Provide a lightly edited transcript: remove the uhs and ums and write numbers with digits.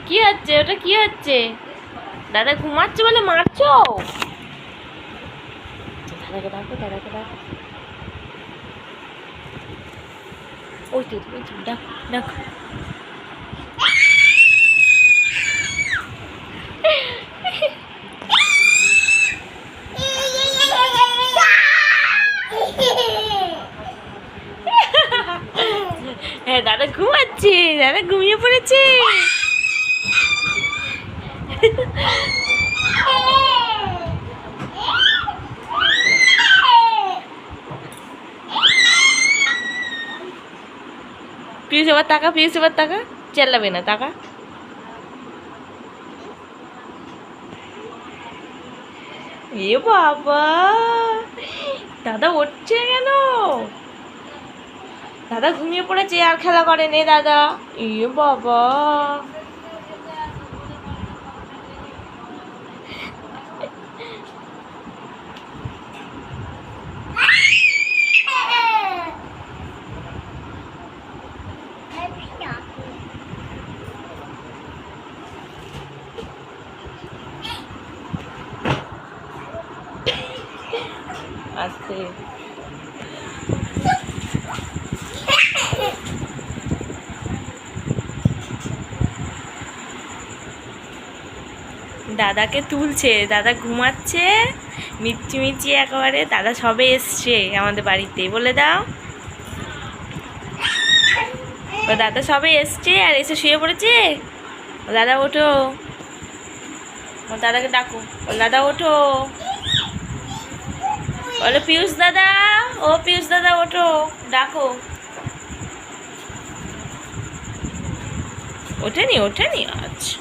কি হচ্ছে? ওটা কি হচ্ছে? দাদা ঘুমাচ্ছে বলে মারছো? দাদাকে ডাকো, দাদাকে ডাকো। ওই তো ডাকো, ডাকো। হ্যাঁ, দাদা ঘুমাচ্ছে, দাদা ঘুমিয়ে পড়েছে। পিউস এবার তাকা, পিউস এবার তাকা, চেল্লাবে না, তাকা। এ বাবা, দাদা উঠছে কেন? দাদা ঘুমিয়ে পড়েছে, আর খেলা করে নে দাদা। এ বাবা, আস্তে। দাদাকে তুলছে, দাদা ঘুমাচ্ছে মিচি মিচি একেবারে। দাদা সবে এসছে আমাদের বাড়িতে, বলে দাও। দাদা সবে এসছে আর এসে শুয়ে পড়েছে। দাদা ওঠো, দাদাকে ডাকো, দাদা ওঠো। বলো পিউস দাদা, ও পিউস দাদা ওঠো, ডাকো। ওঠেনি, ওঠেনি, আচ্ছা।